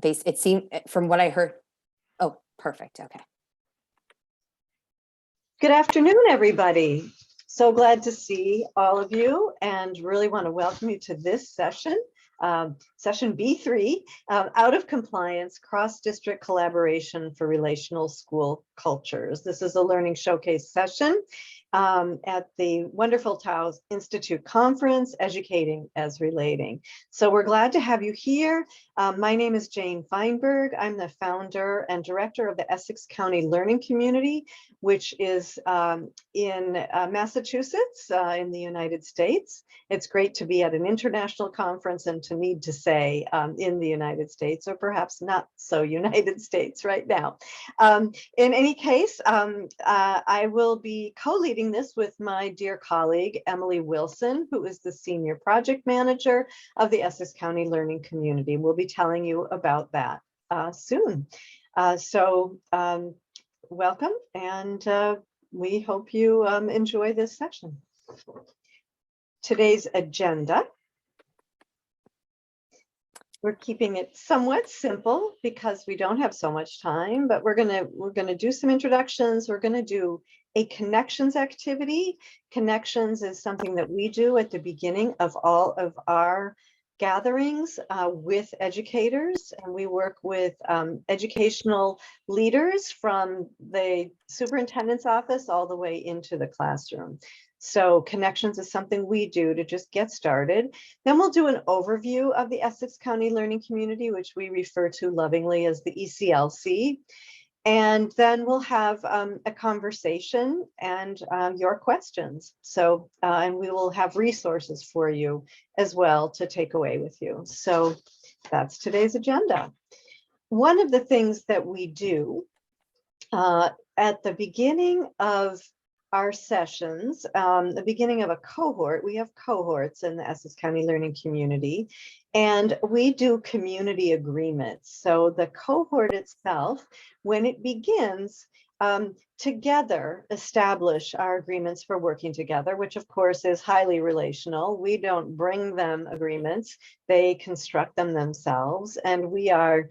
it seemed from what I heard. Oh, perfect. Okay. Good afternoon, everybody. So glad to see all of you and really want to welcome you to this session, session B3, out of compliance, cross-district collaboration for relational school cultures. This is a learning showcase session at the wonderful Taos Institute Conference, Educating as Relating. So we're glad to have you here. My name is Jane Feinberg. I'm the founder and director of the Essex County Learning Community, which is in Massachusetts in the United States. It's great to be at an international conference and to need to say in the United States, or perhaps not so United States right now. In any case, I will be co-leading this with my dear colleague, Emily Wilson, who is the Senior Project Manager of the Essex County Learning Community. We'll be telling you about that soon. Welcome, and we hope you enjoy this session. Today's agenda. We're keeping it somewhat simple because we don't have so much time, but we're gonna do some introductions. We're gonna do a connections activity. Connections is something that we do at the beginning of all of our gatherings with educators, and we work with educational leaders from the superintendent's office all the way into the classroom. So connections is something we do to just get started. Then we'll do an overview of the Essex County Learning Community, which we refer to lovingly as the ECLC. And then we'll have a conversation and your questions. So, and we will have resources for you as well to take away with you. So that's today's agenda. One of the things that we do at the beginning of our sessions, the beginning of a cohort, we have cohorts in the Essex County Learning Community, and we do community agreements. So the cohort itself, when it begins, together establish our agreements for working together, which of course is highly relational. We don't bring them agreements, they construct them themselves, and we are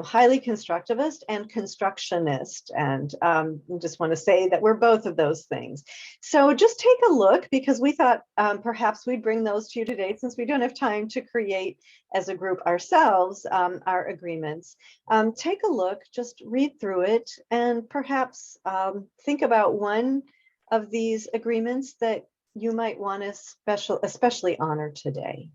highly constructivist and constructionist, and I just want to say that we're both of those things. So just take a look, because we thought perhaps we'd bring those to you today, since we don't have time to create as a group ourselves our agreements. Take a look, just read through it, and perhaps think about one of these agreements that you might want to especially honor today.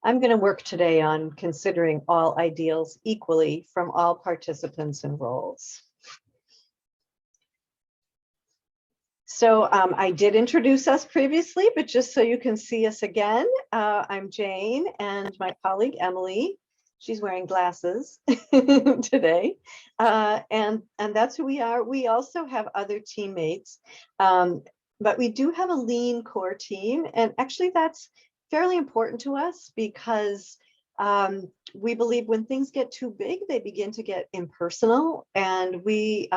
I'm going to work today on considering all ideals equally from all participants and roles. So I did introduce us previously, but just so you can see us again, I'm Jane, and my colleague Emily. She's wearing glasses today, and that's who we are. We also have other teammates, but we do have a lean core team, and actually that's fairly important to us, because we believe when things get too big, they begin to get impersonal, and we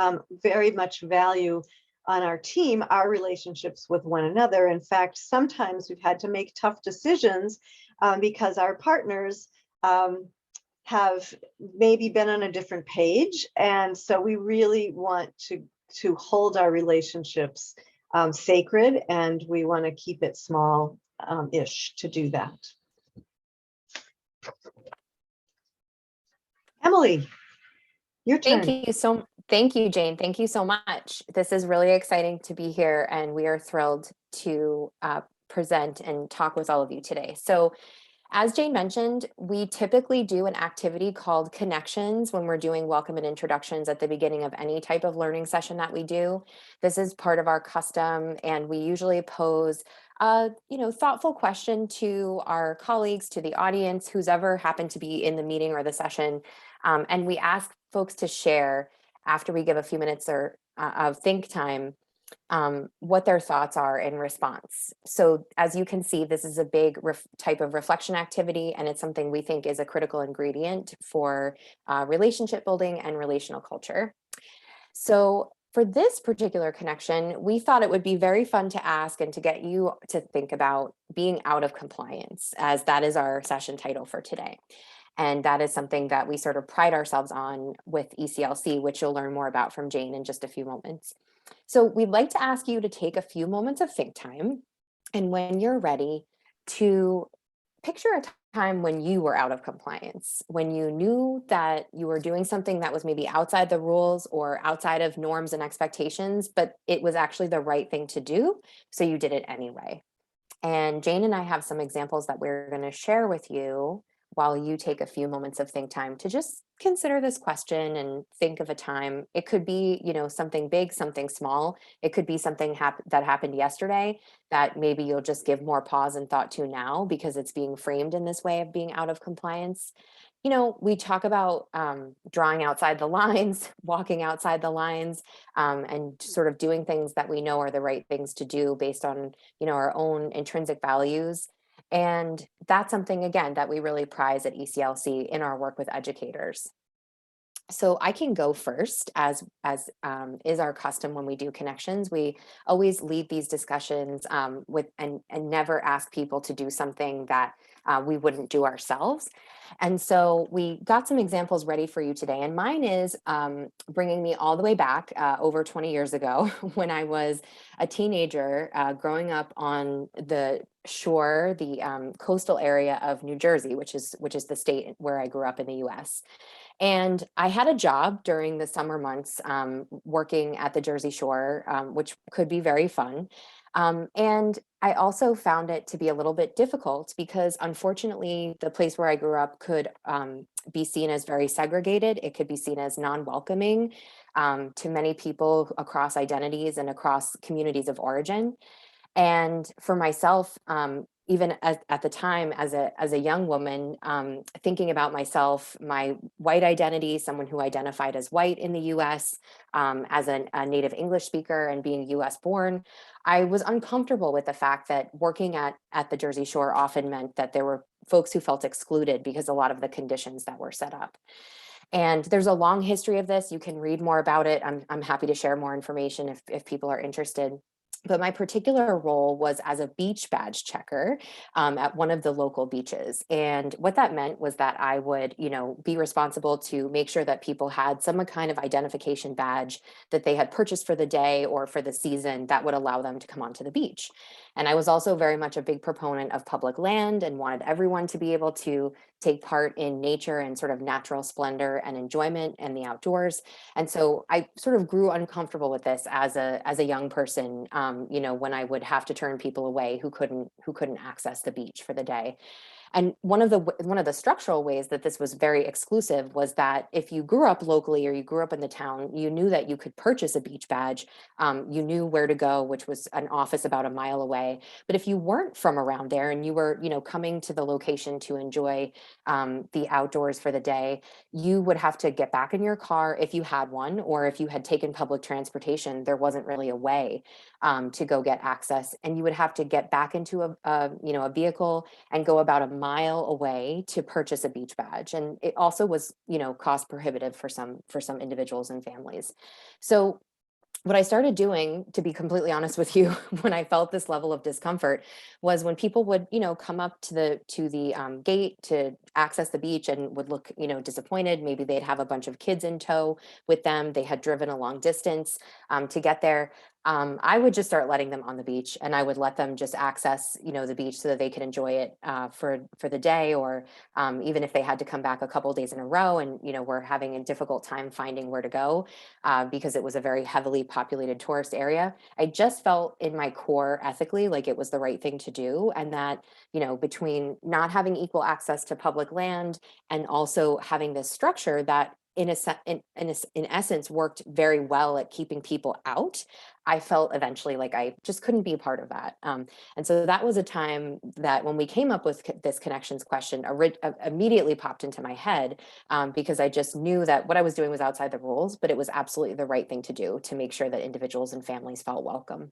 very much value on our team our relationships with one another. In fact, sometimes we've had to make tough decisions because our partners have maybe been on a different page, and so we really want to hold our relationships sacred, and we want to keep it small ish to do that. Emily, your turn. Thank you, Jane. Thank you so much. This is really exciting to be here, and we are thrilled to present and talk with all of you today. So as Jane mentioned, we typically do an activity called Connections when we're doing welcome and introductions at the beginning of any type of learning session that we do. This is part of our custom, and we usually pose a thoughtful question to our colleagues, to the audience, who's ever happened to be in the meeting or the session, and we ask folks to share after we give a few minutes of think time what their thoughts are in response. So as you can see, this is a big type of reflection activity, and it's something we think is a critical ingredient for relationship building and relational culture. So For this particular connection, we thought it would be very fun to ask and to get you to think about being out of compliance, as that is our session title for today. And that is something that we sort of pride ourselves on with ECLC, which you'll learn more about from Jane in just a few moments. So we'd like to ask you to take a few moments of think time. And when you're ready, to picture a time when you were out of compliance, when you knew that you were doing something that was maybe outside the rules or outside of norms and expectations, but it was actually the right thing to do. So you did it anyway. And Jane and I have some examples that we're going to share with you while you take a few moments of think time to just consider this question and think of a time. It could be, something big, something small. It could be something that happened yesterday that maybe you'll just give more pause and thought to now because it's being framed in this way of being out of compliance. We talk about drawing outside the lines, walking outside the lines, and sort of doing things that we know are the right things to do based on, our own intrinsic values. And that's something, again, that we really prize at ECLC in our work with educators. So I can go first, as is our custom when we do connections. We always lead these discussions with and never ask people to do something that we wouldn't do ourselves. And so we got some examples ready for you today. And mine is bringing me all the way back over 20 years ago when I was a teenager growing up on the shore, the coastal area of New Jersey, which is the state where I grew up in the U.S. And I had a job during the summer months working at the Jersey Shore, which could be very fun. And I also found it to be a little bit difficult because, unfortunately, the place where I grew up could be seen as very segregated. It could be seen as non-welcoming to many people across identities and across communities of origin. And for myself, even at the time as a young woman, thinking about myself, my white identity, someone who identified as white in the U.S., as a native English speaker and being U.S. born, I was uncomfortable with the fact that working at the Jersey Shore often meant that there were folks who felt excluded because a lot of the conditions that were set up. And there's a long history of this. You can read more about it. I'm happy to share more information if people are interested. But my particular role was as a beach badge checker at one of the local beaches. And what that meant was that I would, be responsible to make sure that people had some kind of identification badge that they had purchased for the day or for the season that would allow them to come onto the beach. And I was also very much a big proponent of public land and wanted everyone to be able to take part in nature and sort of natural splendor and enjoyment and the outdoors. And so I sort of grew uncomfortable with this as a young person, when I would have to turn people away who couldn't access the beach for the day. And one of the structural ways that this was very exclusive was that if you grew up locally or you grew up in the town, you knew that you could purchase a beach badge. You knew where to go, which was an office about a mile away. But if you weren't from around there and you were, coming to the location to enjoy the outdoors for the day, you would have to get back in your car if you had one, or if you had taken public transportation, there wasn't really a way to go get access, and you would have to get back into a vehicle and go about a mile away to purchase a beach badge. And it also was, cost prohibitive for some individuals and families. So what I started doing, to be completely honest with you, when I felt this level of discomfort, was when people would, come up to the gate to access the beach and would look, disappointed. Maybe they'd have a bunch of kids in tow with them. They had driven a long distance to get there. I would just start letting them on the beach, and I would let them just access, the beach so that they could enjoy it for the day, or even if they had to come back a couple of days in a row and, were having a difficult time finding where to go because it was a very heavily populated tourist area. I just felt in my core ethically like it was the right thing to do, and that, between not having equal access to public land and also having this structure that in essence worked very well at keeping people out, I felt eventually like I just couldn't be a part of that. And so that was a time that when we came up with this connections question, immediately popped into my head because I just knew that what I was doing was outside the rules, but it was absolutely the right thing to do to make sure that individuals and families felt welcome.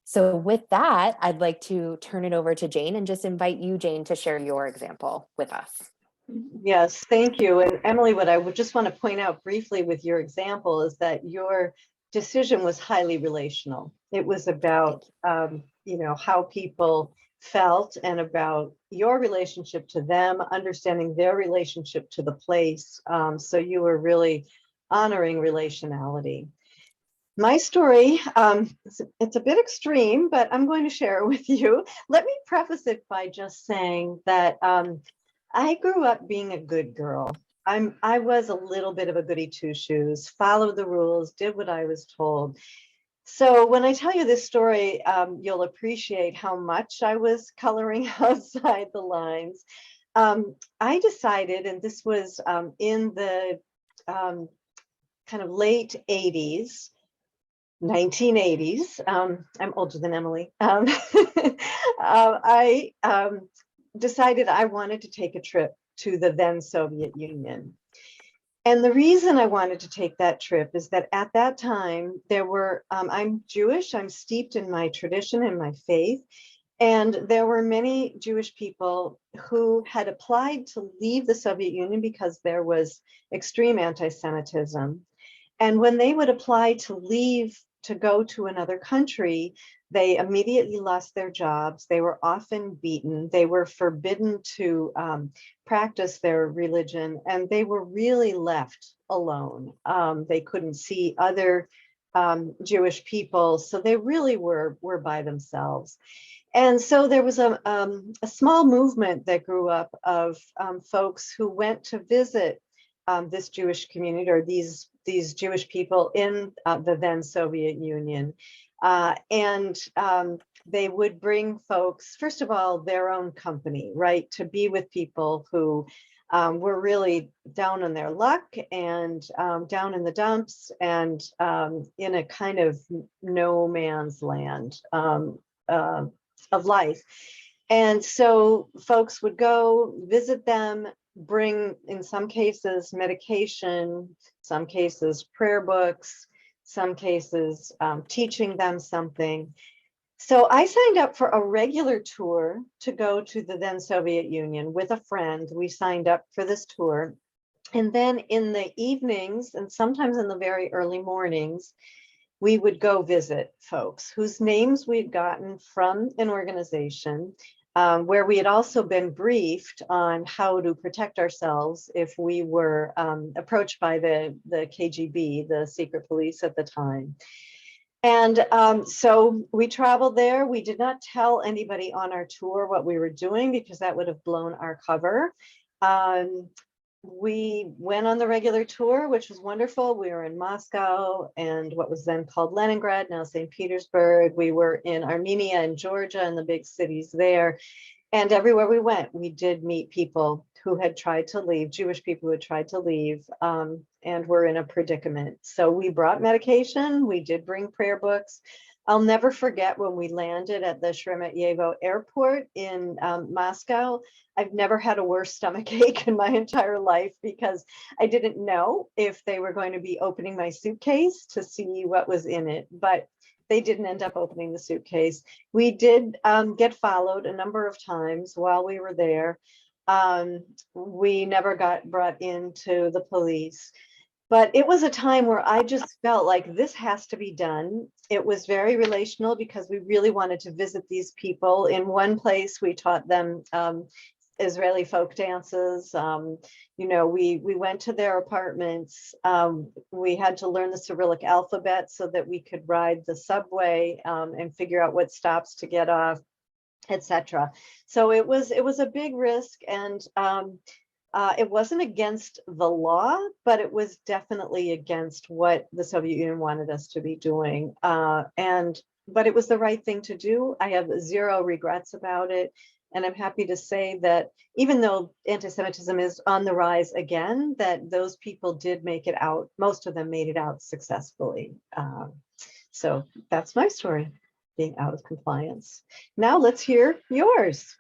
So with that, I'd like to turn it over to Jane and just invite you, Jane, to share your example with us. Yes, thank you. And Emily, what I would just want to point out briefly with your example is that your decision was highly relational. It was about, Thank you. how people felt and about your relationship to them, understanding their relationship to the place. So you were really honoring relationality. My story, it's a bit extreme, but I'm going to share it with you. Let me preface it by just saying that I grew up being a good girl. I was a little bit of a goody two shoes, followed the rules, did what I was told. So when I tell you this story, you'll appreciate how much I was coloring outside the lines. I decided, and this was in the kind of late 80s, 1980s. I'm older than Emily. I decided I wanted to take a trip to the then Soviet Union. And the reason I wanted to take that trip is that at that time, I'm Jewish, I'm steeped in my tradition and my faith. And there were many Jewish people who had applied to leave the Soviet Union because there was extreme anti-Semitism. And when they would apply to leave to go to another country, they immediately lost their jobs. They were often beaten. They were forbidden to practice their religion, and they were really left alone. They couldn't see other Jewish people, so they really were by themselves. And so there was a small movement that grew up of folks who went to visit this Jewish community, or these Jewish people in the then Soviet Union. And they would bring folks, first of all, their own company, right, to be with people who were really down on their luck and down in the dumps and in a kind of no man's land of life. And so folks would go visit them, bring, in some cases, medication, some cases, prayer books, some cases, teaching them something. So I signed up for a regular tour to go to the then Soviet Union with a friend. We signed up for this tour. And then in the evenings, and sometimes in the very early mornings, we would go visit folks whose names we'd gotten from an organization where we had also been briefed on how to protect ourselves if we were approached by the KGB, the secret police at the time. And so we traveled there. We did not tell anybody on our tour what we were doing because that would have blown our cover. We went on the regular tour, which was wonderful. We were in Moscow and what was then called Leningrad, now St. Petersburg. We were in Armenia and Georgia and the big cities there. And everywhere we went, we did meet people who had tried to leave, Jewish people who had tried to leave and were in a predicament. So we brought medication, we did bring prayer books. I'll never forget when we landed at the Sheremetyevo airport in Moscow. I've never had a worse stomach ache in my entire life because I didn't know if they were going to be opening my suitcase to see what was in it, but they didn't end up opening the suitcase. We did get followed a number of times while we were there. We never got brought into the police. But it was a time where I just felt like this has to be done. It was very relational because we really wanted to visit these people. In one place, we taught them Israeli folk dances. We went to their apartments. We had to learn the Cyrillic alphabet so that we could ride the subway and figure out what stops to get off, etc. So it was a big risk, and it wasn't against the law, but it was definitely against what the Soviet Union wanted us to be doing. But it was the right thing to do. I have zero regrets about it. And I'm happy to say that even though anti-Semitism is on the rise again, that those people did make it out. Most of them made it out successfully. So that's my story, being out of compliance. Now let's hear yours.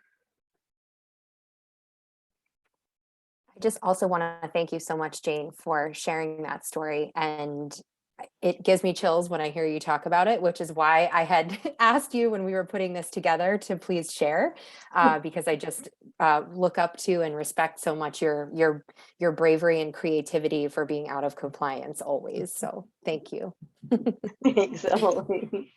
I just also want to thank you so much, Jane, for sharing that story. And it gives me chills when I hear you talk about it, which is why I had asked you when we were putting this together to please share, because I just look up to and respect so much your bravery and creativity for being out of compliance always. So thank you. Thanks, Emily.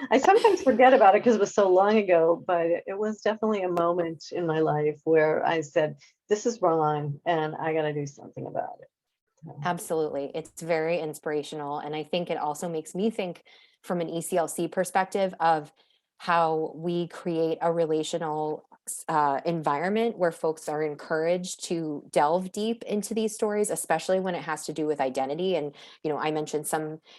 I sometimes forget about it because it was so long ago, but it was definitely a moment in my life where I said, this is wrong and I got to do something about it. Absolutely. It's very inspirational. And I think it also makes me think from an ECLC perspective of how we create a relational environment where folks are encouraged to delve deep into these stories, especially when it has to do with identity. And, I mentioned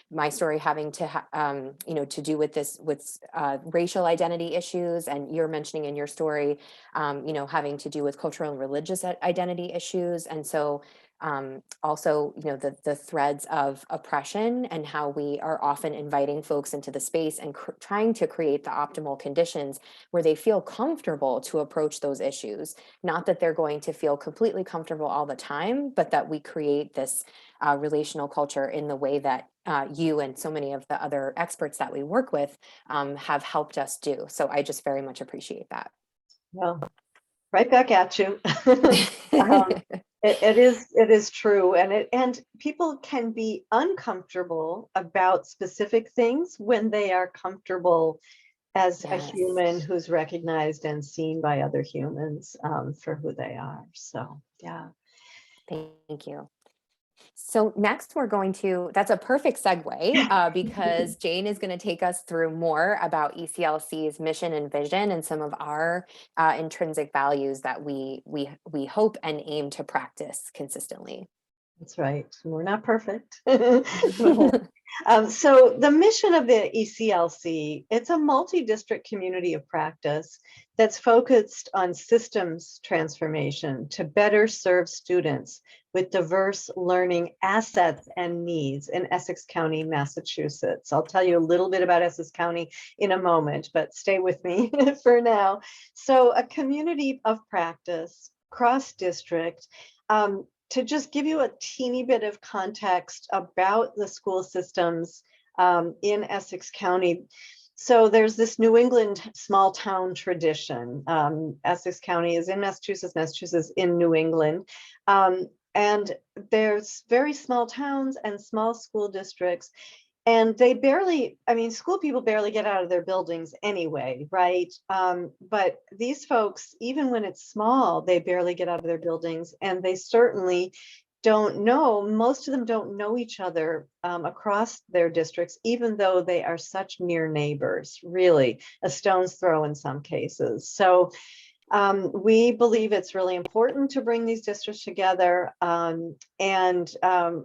my story having to, to do with this, with racial identity issues. And you're mentioning in your story, having to do with cultural and religious identity issues. And so, also, the threads of oppression and how we are often inviting folks into the space and trying to create the optimal conditions where they feel comfortable to approach those issues. Not that they're going to feel completely comfortable all the time, but that we create this relational culture in the way that you and so many of the other experts that we work with have helped us do. So I just very much appreciate that. Well, right back at you. It is true, and people can be uncomfortable about specific things when they are comfortable as a human Yes. who's recognized and seen by other humans for who they are. So yeah. Thank you. So next we're going to, that's a perfect segue because Jane is going to take us through more about ECLC's mission and vision and some of our intrinsic values that we hope and aim to practice consistently. That's right. We're not perfect. So the mission of the ECLC, it's a multi-district community of practice that's focused on systems transformation to better serve students with diverse learning assets and needs in Essex County, Massachusetts. I'll tell you a little bit about Essex County in a moment, but stay with me for now. So a community of practice, cross-district, to just give you a teeny bit of context about the school systems in Essex County. So there's this New England small town tradition. Essex County is in Massachusetts, Massachusetts in New England. And there's very small towns and small school districts. And they barely, school people barely get out of their buildings anyway, right? But these folks, even when it's small, they barely get out of their buildings, and they certainly don't know, most of them don't know each other across their districts, even though they are such near neighbors, really, a stone's throw in some cases. So we believe it's really important to bring these districts together.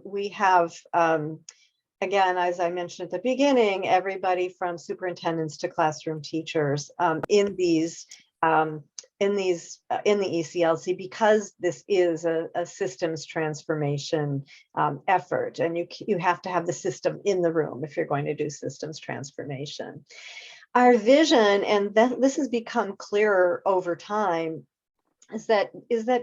We have, again, as I mentioned at the beginning, everybody from superintendents to classroom teachers in the ECLC, because this is a systems transformation effort, and you have to have the system in the room if you're going to do systems transformation. Our vision, and this has become clearer over time, is that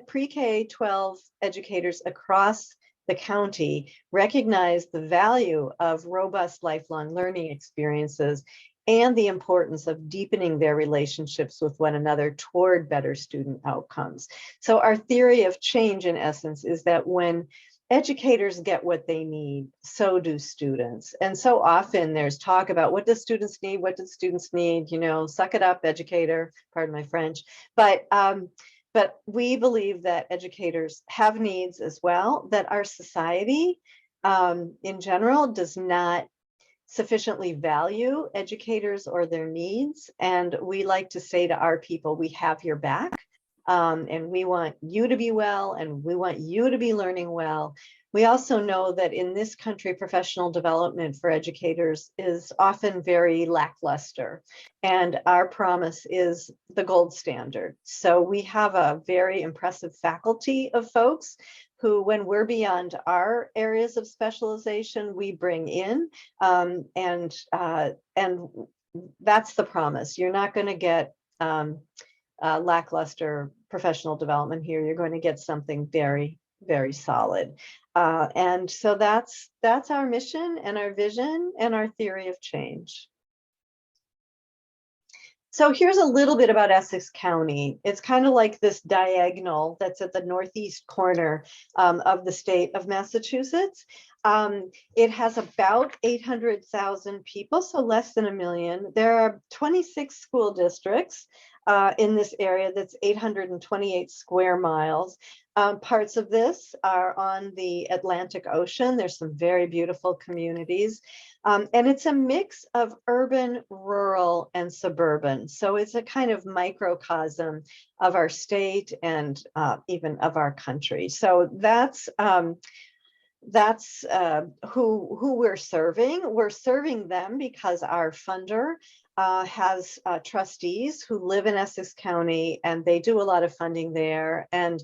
pre-K-12 educators across the county recognize the value of robust lifelong learning experiences and the importance of deepening their relationships with one another toward better student outcomes. So our theory of change, in essence, is that when educators get what they need, so do students. And so often there's talk about what do students need, suck it up, educator, pardon my French. But we believe that educators have needs as well, that our society in general does not sufficiently value educators or their needs. And we like to say to our people, we have your back. And we want you to be well, and we want you to be learning well. We also know that in this country, professional development for educators is often very lackluster, and our promise is the gold standard. So we have a very impressive faculty of folks who, when we're beyond our areas of specialization, we bring in, and that's the promise. You're not going to get lackluster professional development here. You're going to get something very, very solid. And so that's our mission and our vision and our theory of change. So here's a little bit about Essex County. It's kind of like this diagonal that's at the northeast corner of the state of Massachusetts. It has about 800,000 people, so less than a million. There are 26 school districts in this area that's 828 square miles. Parts of this are on the Atlantic Ocean. There's some very beautiful communities. And it's a mix of urban, rural, and suburban. So it's a kind of microcosm of our state and even of our country. So that's who we're serving. We're serving them because our funder has trustees who live in Essex County, and they do a lot of funding there. And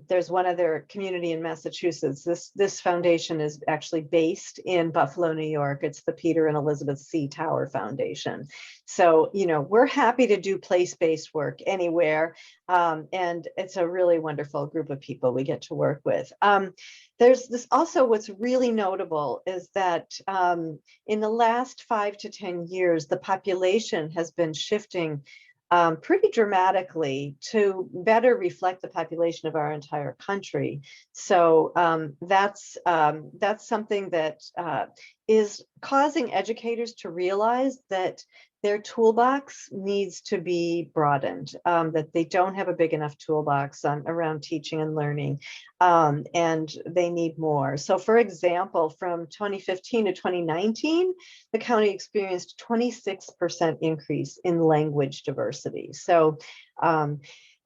there's one other community in Massachusetts. This foundation is actually based in Buffalo, New York. It's the Peter and Elizabeth C. Tower Foundation. So, you know, we're happy to do place-based work anywhere. And it's a really wonderful group of people we get to work with. There's this also, what's really notable is that in the last 5 to 10 years, the population has been shifting pretty dramatically to better reflect the population of our entire country. So that's something that is causing educators to realize that their toolbox needs to be broadened, that they don't have a big enough toolbox around teaching and learning, and they need more. So for example, from 2015 to 2019, the county experienced 26% increase in language diversity. So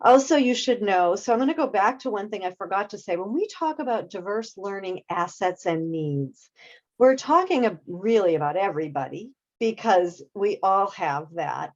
also, you should know, so I'm going to go back to one thing I forgot to say. When we talk about diverse learning assets and needs, we're talking really about everybody, because we all have that.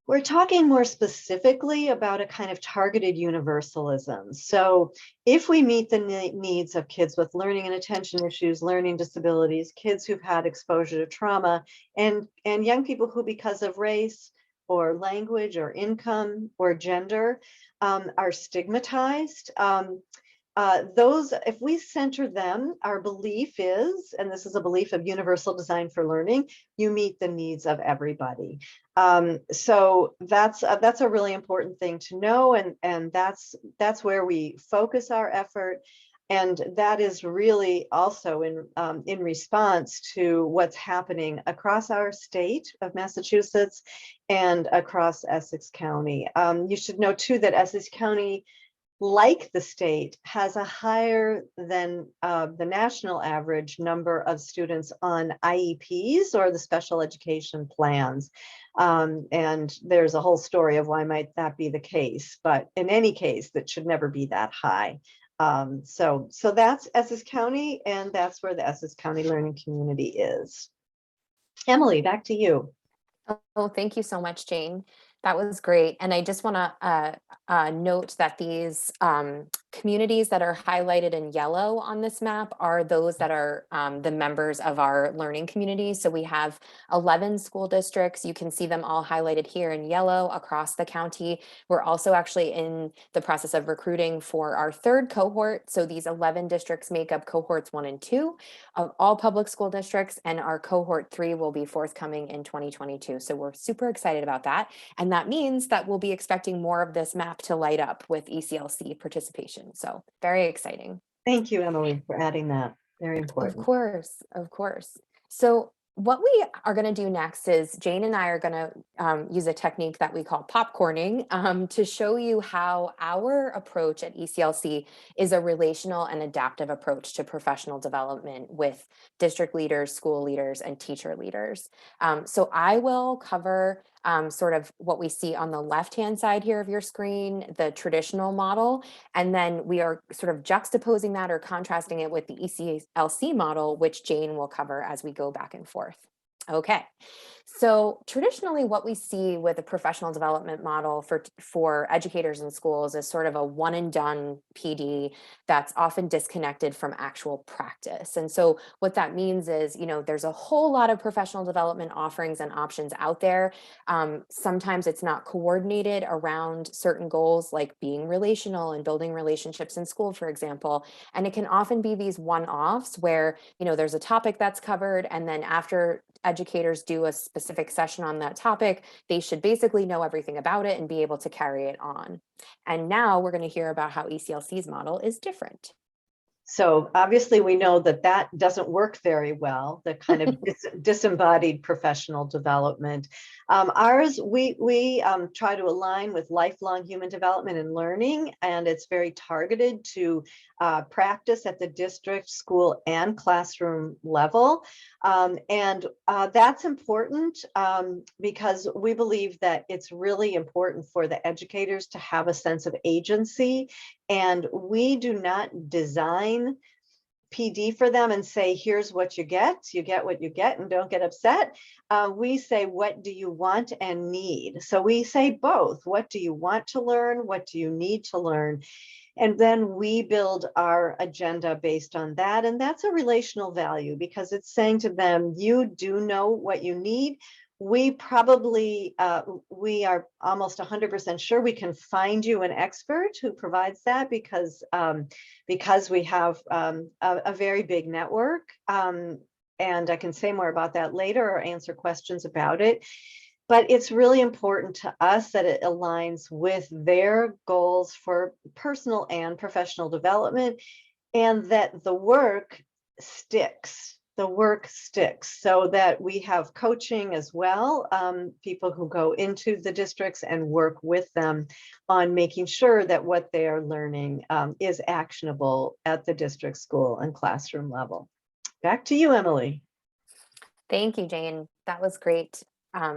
We're talking more specifically about a kind of targeted universalism. So if we meet the needs of kids with learning and attention issues, learning disabilities, kids who've had exposure to trauma, and young people who, because of race or language or income or gender, are stigmatized, those, if we center them, our belief is, and this is a belief of universal design for learning, you meet the needs of everybody. So that's a really important thing to know, and that's where we focus our effort. And that is really also in response to what's happening across our state of Massachusetts and across Essex County. You should know too that Essex County, like the state, has a higher than the national average number of students on IEPs, or the special education plans. And there's a whole story of why might that be the case, but in any case, that should never be that high. So that's Essex County, and that's where the Essex County Learning Community is. Emily, back to you. Oh, thank you so much, Jane. That was great. And I just want to note that these communities that are highlighted in yellow on this map are those that are the members of our learning community. So we have 11 school districts. You can see them all highlighted here in yellow across the county. We're also actually in the process of recruiting for our third cohort. So these 11 districts make up cohorts 1 and 2 of all public school districts, and our cohort 3 will be forthcoming in 2022. So we're super excited about that. And that means that we'll be expecting more of this map to light up with ECLC participation. So very exciting. Thank you, Emily, for adding that. Very important. Of course, of course. So what we are going to do next is Jane and I are going to use a technique that we call popcorning to show you how our approach at ECLC is a relational and adaptive approach to professional development with district leaders, school leaders, and teacher leaders. So I will cover sort of what we see on the left-hand side here of your screen, the traditional model, and then we are sort of juxtaposing that or contrasting it with the ECLC model, which Jane will cover as we go back and forth. Okay. So traditionally, what we see with a professional development model for educators in schools is sort of a one and done PD that's often disconnected from actual practice. And so what that means is, there's a whole lot of professional development offerings and options out there. Sometimes it's not coordinated around certain goals like being relational and building relationships in school, for example. And it can often be these one-offs where, there's a topic that's covered, and then after educators do a specific session on that topic, they should basically know everything about it and be able to carry it on. And now we're going to hear about how ECLC's model is different. So obviously we know that that doesn't work very well, the kind of disembodied professional development. Ours, we try to align with lifelong human development and learning, and it's very targeted to practice at the district, school, and classroom level. And that's important because we believe that it's really important for the educators to have a sense of agency, and we do not design PD for them and say, here's what you get what you get, and don't get upset. We say, what do you want and need? So we say both. What do you want to learn? What do you need to learn? And then we build our agenda based on that. And that's a relational value because it's saying to them, you do know what you need. We probably, we are almost 100% sure we can find you an expert who provides that because we have a very big network. And I can say more about that later or answer questions about it. But it's really important to us that it aligns with their goals for personal and professional development, and that the work sticks. The work sticks, so that we have coaching as well, people who go into the districts and work with them on making sure that what they are learning is actionable at the district, school, and classroom level. Back to you, Emily. Thank you, Jane. That was great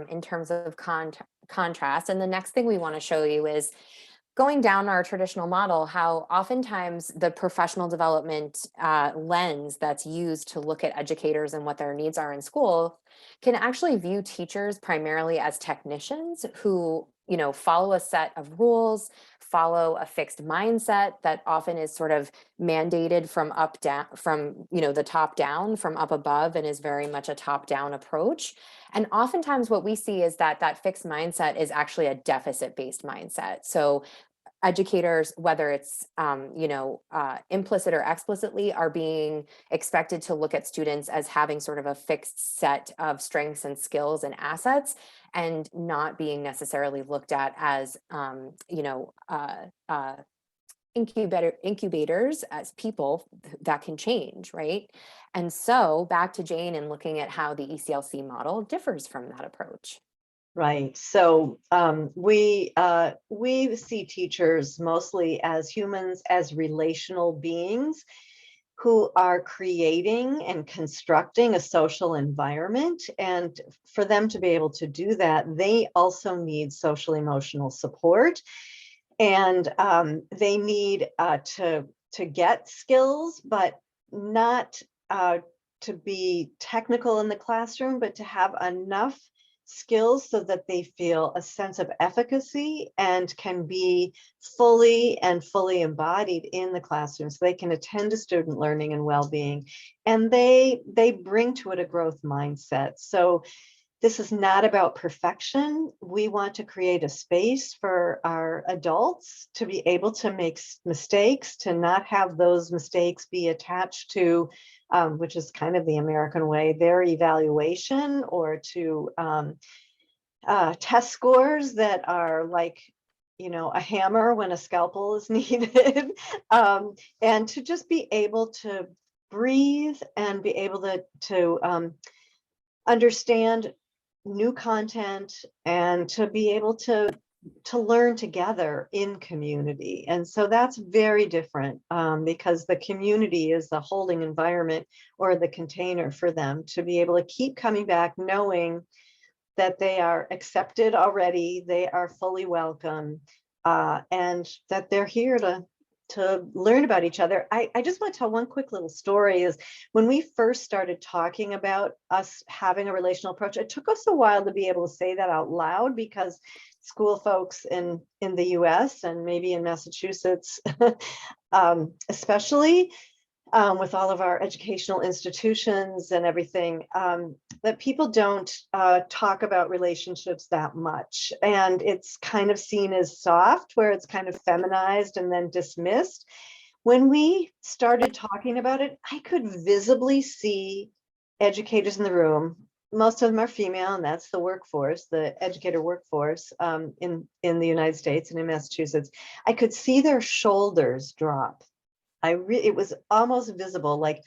in terms of contrast. And the next thing we want to show you is going down our traditional model, how oftentimes the professional development lens that's used to look at educators and what their needs are in school can actually view teachers primarily as technicians who, follow a set of rules, follow a fixed mindset that often is sort of mandated from up down, from, the top down, from up above, and is very much a top down approach. And oftentimes what we see is that that fixed mindset is actually a deficit based mindset. So educators, whether it's implicit or explicitly, are being expected to look at students as having sort of a fixed set of strengths and skills and assets, and not being necessarily looked at as incubators as people that can change, right? And so back to Jane and looking at how the ECLC model differs from that approach. Right. So we see teachers mostly as humans, as relational beings who are creating and constructing a social environment. And for them to be able to do that, they also need social emotional support. And they need to get skills, but not to be technical in the classroom, but to have enough skills so that they feel a sense of efficacy and can be fully embodied in the classroom, so they can attend to student learning and well-being, and they bring to it a growth mindset. So this is not about perfection. We want to create a space for our adults to be able to make mistakes, to not have those mistakes be attached to, which is kind of the American way, their evaluation, or to test scores that are like, a hammer when a scalpel is needed, and to just be able to breathe and be able to understand new content, and to be able to learn together in community. And so that's very different, because the community is the holding environment or the container for them to be able to keep coming back, knowing that they are accepted already, they are fully welcome, and that they're here learn about each other. I just want to tell one quick little story. Is when we first started talking about us having a relational approach, it took us a while to be able to say that out loud, because school folks in the US and maybe in Massachusetts especially, with all of our educational institutions and everything, that people don't talk about relationships that much. And it's kind of seen as soft, where it's kind of feminized and then dismissed. When we started talking about it, I could visibly see educators in the room. Most of them are female, and that's the workforce, the educator workforce in the United States and in Massachusetts. I could see their shoulders drop. It was almost visible, like,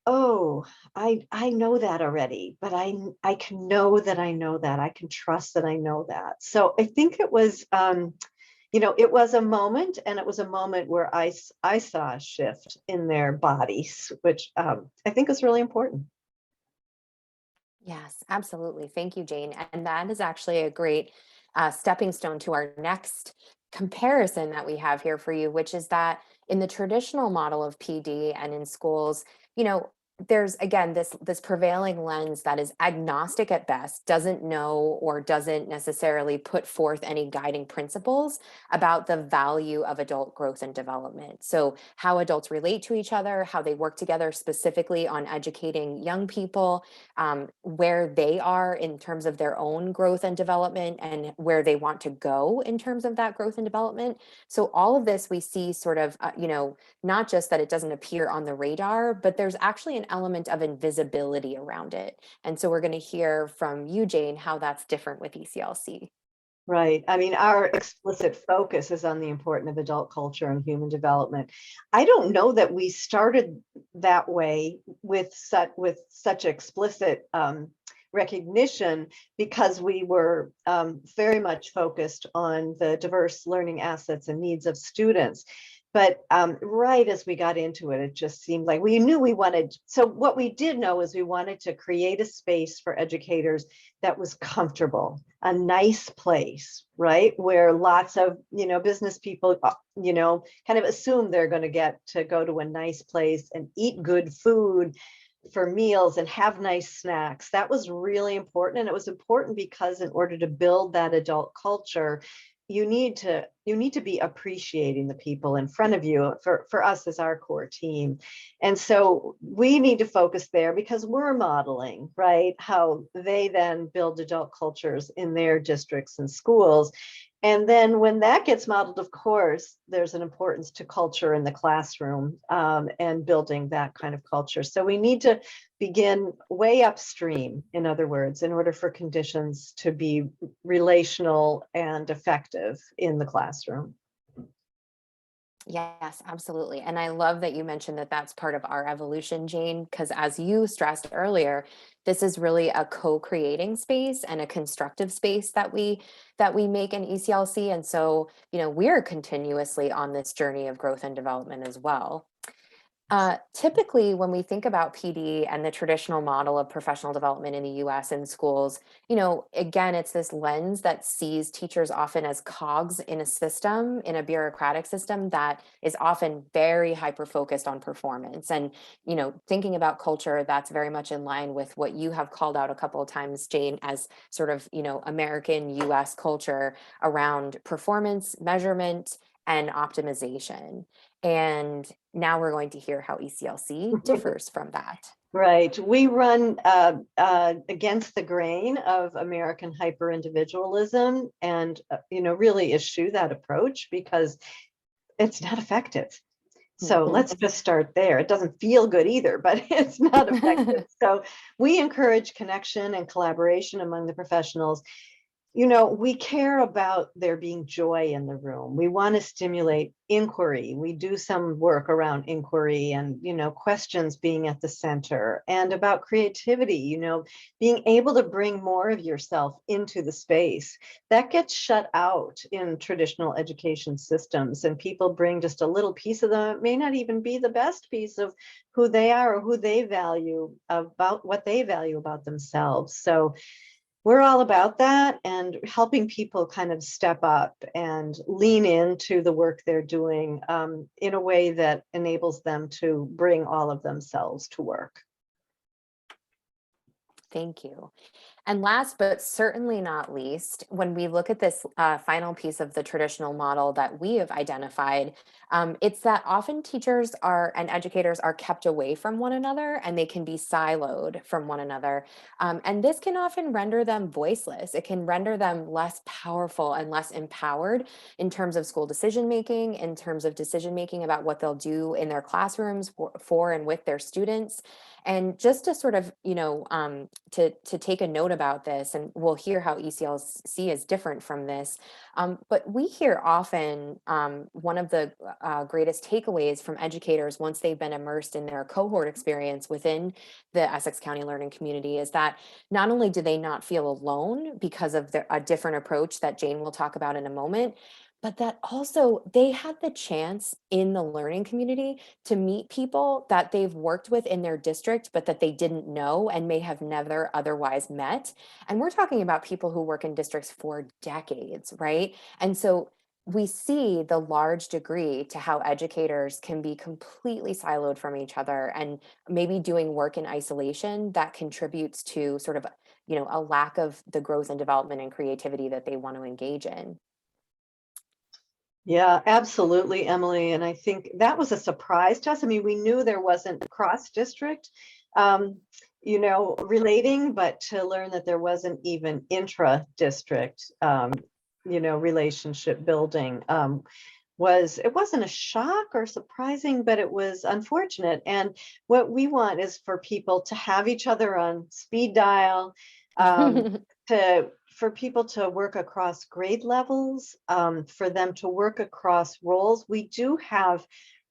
oh, I know that already, but I can know that I know that. I can trust that I know that. So I think it was, it was a moment, and it was a moment where I saw a shift in their bodies, which I think is really important. Yes, absolutely. Thank you, Jane. And that is actually a great stepping stone to our next comparison that we have here for you, which is that in the traditional model of PD and in schools, you know, there's again this prevailing lens that is agnostic at best, doesn't know or doesn't necessarily put forth any guiding principles about the value of adult growth and development. So how adults relate to each other, how they work together specifically on educating young people, where they are in terms of their own growth and development, and where they want to go in terms of that growth and development. So all of this we see sort of, not just that it doesn't appear on the radar, but there's actually an element of invisibility around it. And so we're going to hear from you, Jane, how that's different with ECLC. Right. I mean, our explicit focus is on the importance of adult culture and human development. I don't know that we started that way with such explicit recognition, because we were very much focused on the diverse learning assets and needs of students. But right as we got into it, it just seemed like we knew we wanted. So what we did know is we wanted to create a space for educators that was comfortable, a nice place, right? Where lots of, business people, kind of assume they're going to get to go to a nice place and eat good food for meals and have nice snacks. That was really important. And it was important because in order to build that adult culture, you need to be appreciating the people in front of you. For us as our core team. And so we need to focus there, because we're modeling, right, how they then build adult cultures in their districts and schools. And then when that gets modeled, of course, there's an importance to culture in the classroom, and building that kind of culture. So we need to begin way upstream, in other words, in order for conditions to be relational and effective in the classroom. Yes, absolutely. And I love that you mentioned that that's part of our evolution, Jane, because as you stressed earlier, this is really a co-creating space and a constructive space that we make in ECLC. And so, we're continuously on this journey of growth and development as well. Typically, when we think about PD and the traditional model of professional development in the US in schools, again, it's this lens that sees teachers often as cogs in a system, in a bureaucratic system that is often very hyper-focused on performance. And, thinking about culture, that's very much in line with what you have called out a couple of times, Jane, as sort of, American US culture around performance, measurement, and optimization. And now we're going to hear how ECLC differs from that. Right. We run against the grain of American hyper-individualism, and, really eschew that approach because it's not effective. So let's just start there. It doesn't feel good either, but it's not effective. So we encourage connection and collaboration among the professionals. We care about there being joy in the room. We want to stimulate inquiry. We do some work around inquiry and, questions being at the center, and about creativity, being able to bring more of yourself into the space. That gets shut out in traditional education systems, and people bring just a little piece of them. It may not even be the best piece of who they are or who they value, about what they value about themselves. So we're all about that and helping people kind of step up and lean into the work they're doing in a way that enables them to bring all of themselves to work. Thank you. And last but certainly not least, when we look at this final piece of the traditional model that we have identified, it's that often teachers are and educators are kept away from one another and they can be siloed from one another. And this can often render them voiceless. It can render them less powerful and less empowered in terms of school decision making, in terms of decision making about what they'll do in their classrooms for and with their students. And just to sort of, to take a note about this, and we'll hear how ECLC is different from this, but we hear often one of the greatest takeaways from educators once they've been immersed in their cohort experience within the Essex County Learning Community is that not only do they not feel alone because of a different approach that Jane will talk about in a moment, but that also they had the chance in the learning community to meet people that they've worked with in their district, but that they didn't know and may have never otherwise met. And we're talking about people who work in districts for decades, right? And so we see the large degree to how educators can be completely siloed from each other and maybe doing work in isolation that contributes to sort of, a lack of the growth and development and creativity that they want to engage in. Yeah, absolutely, Emily. And I think that was a surprise to us. I mean, we knew there wasn't cross district, relating, but to learn that there wasn't even intra district, relationship building it wasn't a shock or surprising, but it was unfortunate. And what we want is for people to have each other on speed dial, for people to work across grade levels, for them to work across roles. We do have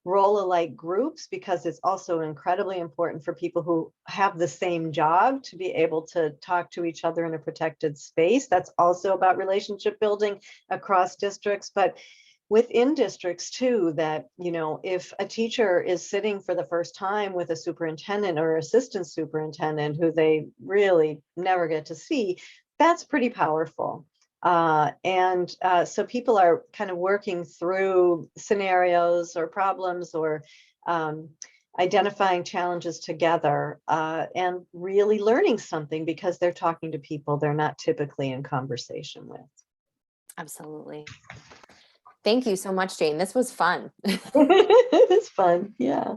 role alike groups because it's also incredibly important for people who have the same job to be able to talk to each other in a protected space. That's also about relationship building across districts, but within districts too, that, if a teacher is sitting for the first time with a superintendent or assistant superintendent who they really never get to see, that's pretty powerful. So people are kind of working through scenarios or problems or identifying challenges together and really learning something because they're talking to people they're not typically in conversation with. Absolutely. Thank you so much, Jane. This was fun. It's fun. Yeah.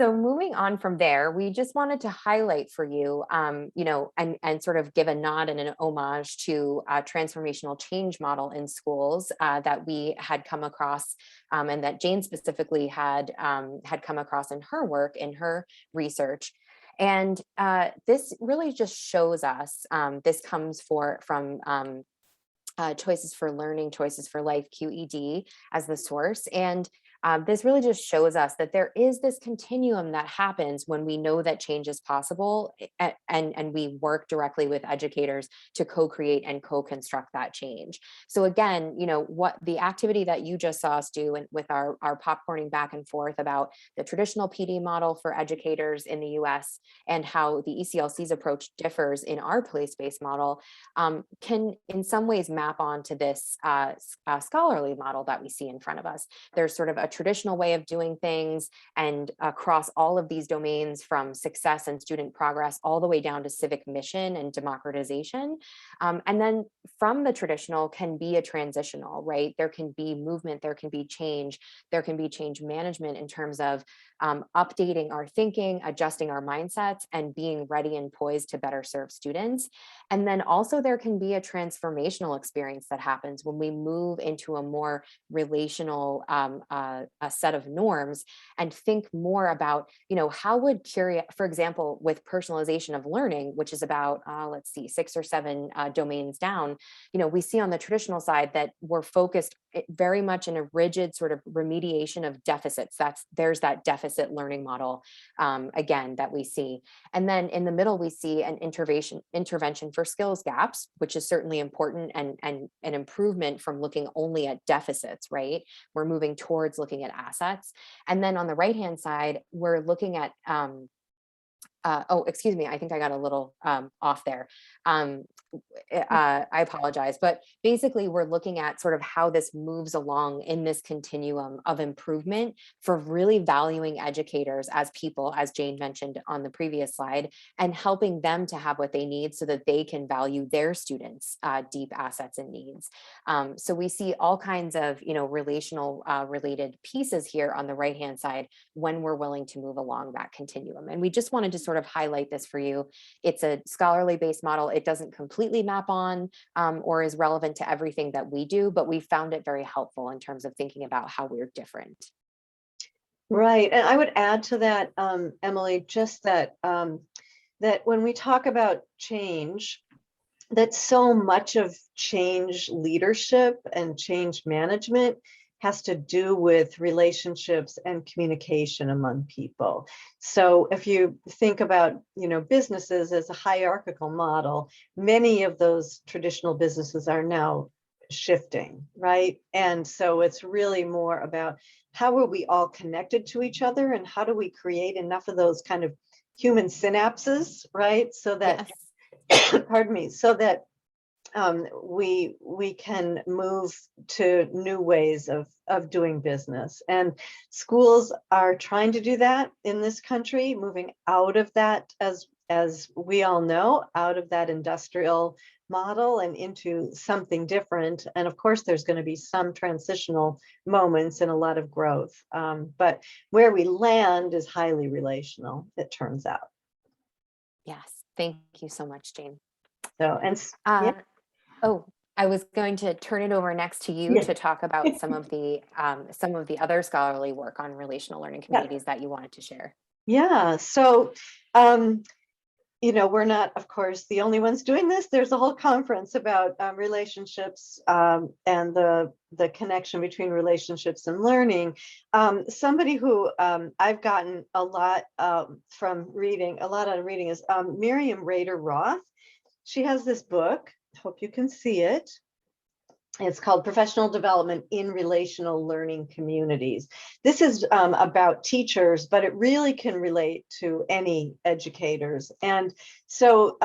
So moving on from there, we just wanted to highlight for you, and sort of give a nod and an homage to a transformational change model in schools that we had come across, and that Jane specifically had come across in her work, in her research. And this really just shows us, this comes from Choices for Learning, Choices for Life, QED, as the source. And this really just shows us that there is this continuum that happens when we know that change is possible, and we work directly with educators to co-create and co-construct that change. So again, what the activity that you just saw us do with our popcorning back and forth about the traditional PD model for educators in the US and how the ECLC's approach differs in our place-based model, can in some ways map onto this scholarly model that we see in front of us. There's sort of a traditional way of doing things, and across all of these domains, from success and student progress all the way down to civic mission and democratization. And then from the traditional can be a transitional, right? There can be movement, there can be change, there can be change management in terms of updating our thinking, adjusting our mindsets, and being ready and poised to better serve students. And then also there can be a transformational experience that happens when we move into a more relational a set of norms and think more about, how would for example, with personalization of learning, which is about, let's see, 6 or 7 domains down, we see on the traditional side that we're focused very much in a rigid sort of remediation of deficits. There's that deficit learning model, again, that we see. And then in the middle, we see an intervention for skills gaps, which is certainly important and an improvement from looking only at deficits, right? We're moving towards looking at assets. And then on the right-hand side, we're looking at oh, excuse me, I think I got a little off there. Um, I apologize, but basically we're looking at sort of how this moves along in this continuum of improvement for really valuing educators as people, as Jane mentioned on the previous slide, and helping them to have what they need so that they can value their students' deep assets and needs. So we see all kinds of, relational related pieces here on the right-hand side when we're willing to move along that continuum. And we just wanted to sort of highlight this for you. It's a scholarly based model. It doesn't completely map on or is relevant to everything that we do, but we found it very helpful in terms of thinking about how we're different. Right. And I would add to that, Emily, just that that when we talk about change, that so much of change leadership and change management has to do with relationships and communication among people. So if you think about, businesses as a hierarchical model, many of those traditional businesses are now shifting, right? And so it's really more about how are we all connected to each other and how do we create enough of those kind of human synapses, right? So that, Yes. pardon me, so that we can move to new ways of doing business. And schools are trying to do that in this country, moving out of that, as we all know, out of that industrial model and into something different. And of course, there's going to be some transitional moments and a lot of growth. But where we land is highly relational, it turns out. Yes. Thank you so much, Jane. So, and yeah. Oh, I was going to turn it over next to you Yeah. to talk about some of the other scholarly work on relational learning communities that you wanted to share. Yeah. So, we're not, of course, the only ones doing this. There's a whole conference about relationships and the connection between relationships and learning. Somebody who I've gotten a lot from reading, a lot out of reading is Miriam Rader Roth. She has this book. Hope you can see it. It's called Professional Development in Relational Learning Communities. This is about teachers, but it really can relate to any educators. And so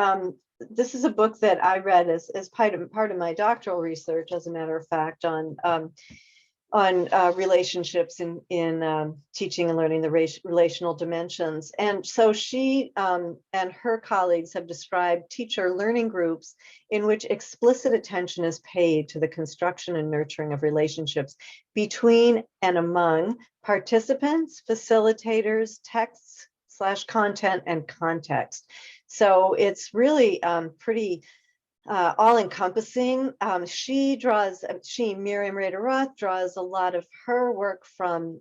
this is a book that I read as part of my doctoral research, as a matter of fact, on relationships in teaching and learning the relational dimensions. And so she and her colleagues have described teacher learning groups in which explicit attention is paid to the construction and nurturing of relationships between and among participants, facilitators, texts/content, and context. So it's really pretty all-encompassing. Miriam Rader Roth draws a lot of her work from,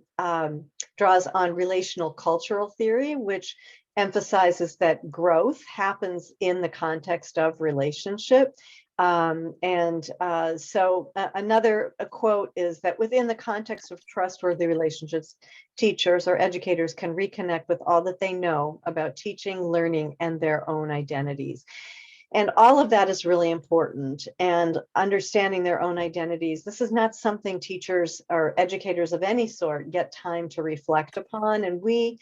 draws on relational cultural theory, which emphasizes that growth happens in the context of relationship. So another quote is that within the context of trustworthy relationships, teachers or educators can reconnect with all that they know about teaching, learning, and their own identities. And all of that is really important, and understanding their own identities. This is not something teachers or educators of any sort get time to reflect upon, and we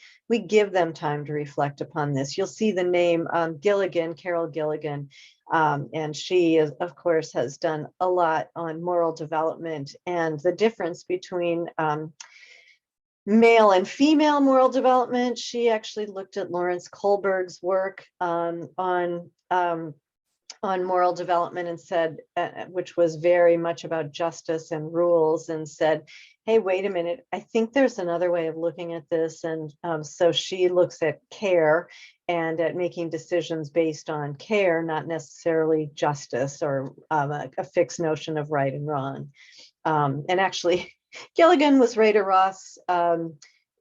give them time to reflect upon this. You'll see the name Gilligan, Carol Gilligan, and she, of course, has done a lot on moral development and the difference between male and female moral development. She actually looked at Lawrence Kohlberg's work on moral development and said, which was very much about justice and rules, and said, hey, wait a minute, I think there's another way of looking at this. And so she looks at care and at making decisions based on care, not necessarily justice or a fixed notion of right and wrong. And actually, Gilligan was Rader Roth's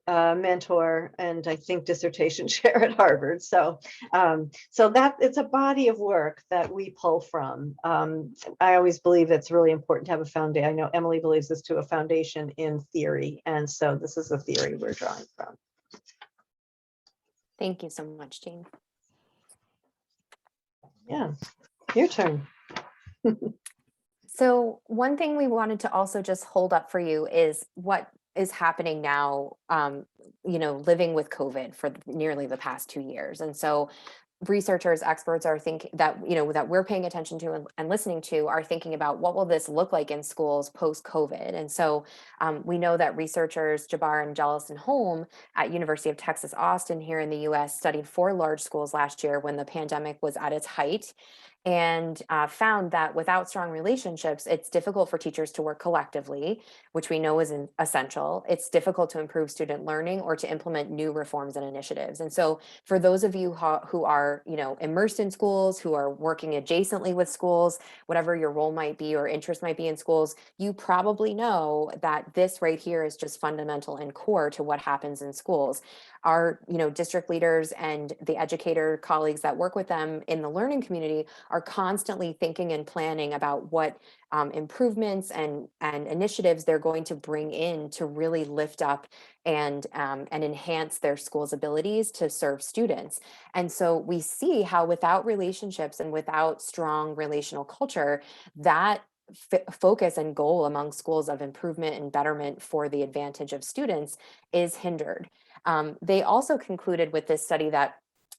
mentor and I think dissertation chair at Harvard. So that it's a body of work that we pull from. I always believe it's really important to have a foundation. I know Emily believes this too, a foundation in theory. And so this is a theory we're drawing from. Thank you so much, Jane. Yeah, your turn. So one thing we wanted to also just hold up for you is what is happening now living with COVID for nearly the past 2 years. And so researchers, experts are thinking that, that we're paying attention to and listening to are thinking about what will this look like in schools post-COVID. And so we know that researchers Jabbar and Jealous and Holm at University of Texas, Austin here in the US studied 4 large schools last year when the pandemic was at its height, and found that without strong relationships, it's difficult for teachers to work collectively, which we know is essential. It's difficult to improve student learning or to implement new reforms and initiatives. And so for those of you who are, immersed in schools, who are working adjacently with schools, whatever your role might be or interest might be in schools, you probably know that this right here is just fundamental and core to what happens in schools. Our, district leaders and the educator colleagues that work with them in the learning community are constantly thinking and planning about what improvements and initiatives they're going to bring in to really lift up and enhance their school's abilities to serve students. And so we see how without relationships and without strong relational culture, that focus and goal among schools of improvement and betterment for the advantage of students is hindered. They also concluded with this study that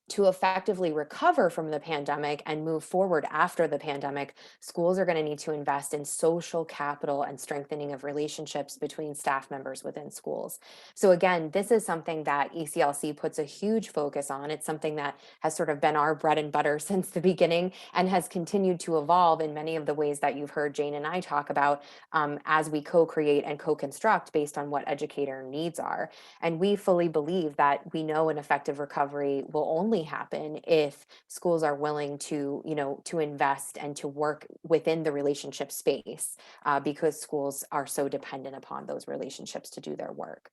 to effectively recover from the pandemic and move forward after the pandemic, schools are going to need to invest in social capital and strengthening of relationships between staff members within schools. So again, this is something that ECLC puts a huge focus on. It's something that has sort of been our bread and butter since the beginning and has continued to evolve in many of the ways that you've heard Jane and I talk about as we co-create and co-construct based on what educator needs are. And we fully believe that we know an effective recovery will only happen if schools are willing to, to invest and to work within the relationship space, because schools are so dependent upon those relationships to do their work.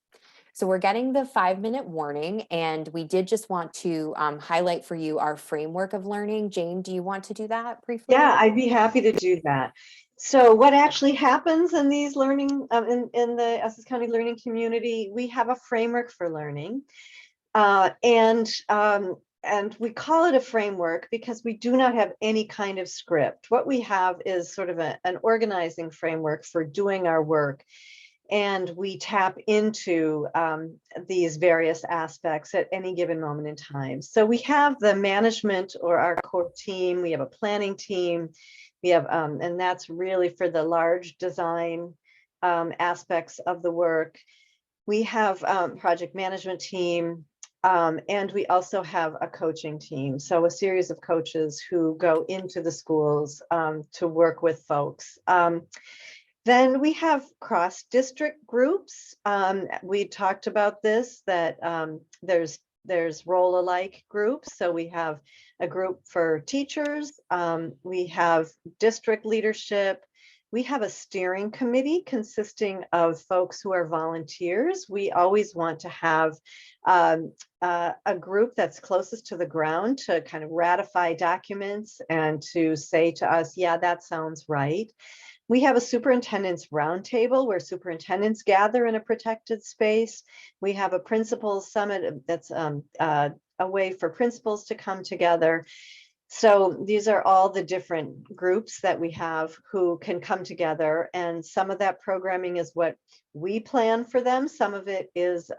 So we're getting the 5-minute warning, and we did just want to highlight for you our framework of learning. Jane, do you want to do that briefly? Yeah, I'd be happy to do that. So what actually happens in these learning, in the Essex County Learning Community, we have a framework for learning. And we call it a framework because we do not have any kind of script. What we have is sort of an organizing framework for doing our work. And we tap into these various aspects at any given moment in time. So we have the management or our core team, we have a planning team, we have, and that's really for the large design aspects of the work. We have project management team, and we also have a coaching team. So a series of coaches who go into the schools to work with folks. Then we have cross-district groups. We talked about this, that there's role-alike groups. So we have a group for teachers. We have district leadership. We have a steering committee consisting of folks who are volunteers. We always want to have a group that's closest to the ground to kind of ratify documents and to say to us, yeah, that sounds right. We have a superintendent's roundtable where superintendents gather in a protected space. We have a principals summit that's a way for principals to come together. So these are all the different groups that we have who can come together, and some of that programming is what we plan for them. Some of it is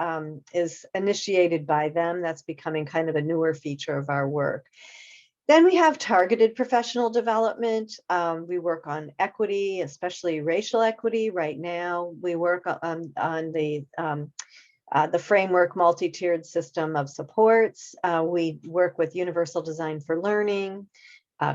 initiated by them. That's becoming kind of a newer feature of our work. Then we have targeted professional development. We work on equity, especially racial equity right now. We work on the framework multi-tiered system of supports. We work with universal design for learning,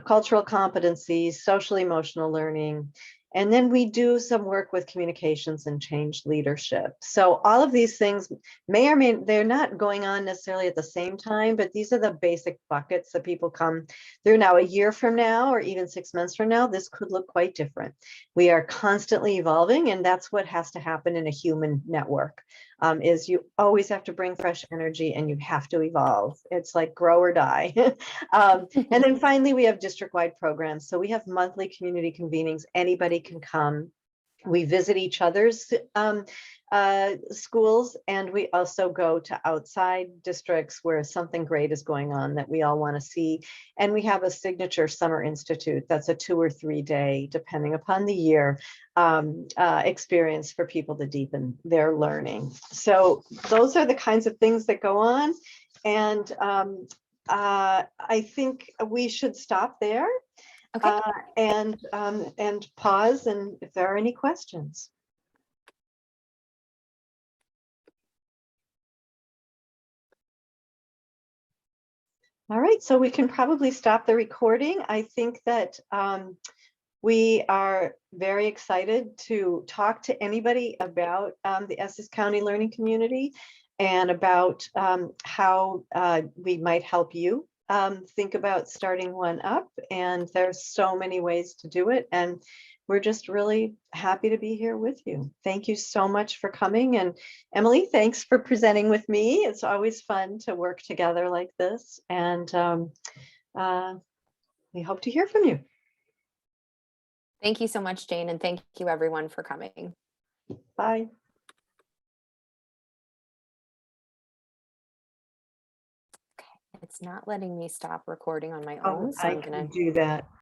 cultural competencies, social emotional learning. And then we do some work with communications and change leadership. So all of these things may or may, they're not going on necessarily at the same time, but these are the basic buckets that people come through. Now, a year from now, or even 6 months from now, this could look quite different. We are constantly evolving, and that's what has to happen in a human network. Is you always have to bring fresh energy and you have to evolve. It's like grow or die. And then finally, we have district-wide programs. So we have monthly community convenings. Anybody can come. We visit each other's schools, and we also go to outside districts where something great is going on that we all want to see. And we have a signature summer institute that's a 2 or 3 day, depending upon the year, experience for people to deepen their learning. So those are the kinds of things that go on. And I think we should stop there. Okay. And pause, and if there are any questions. All right, so we can probably stop the recording. I think that we are very excited to talk to anybody about the Essex County Learning Community and about how we might help you think about starting one up. And there's so many ways to do it. And we're just really happy to be here with you. Thank you so much for coming. And Emily, thanks for presenting with me. It's always fun to work together like this. And we hope to hear from you. Thank you so much, Jane, and thank you everyone for coming. Bye. It's not letting me stop recording on my Oh, own, so I I'm gonna can do that.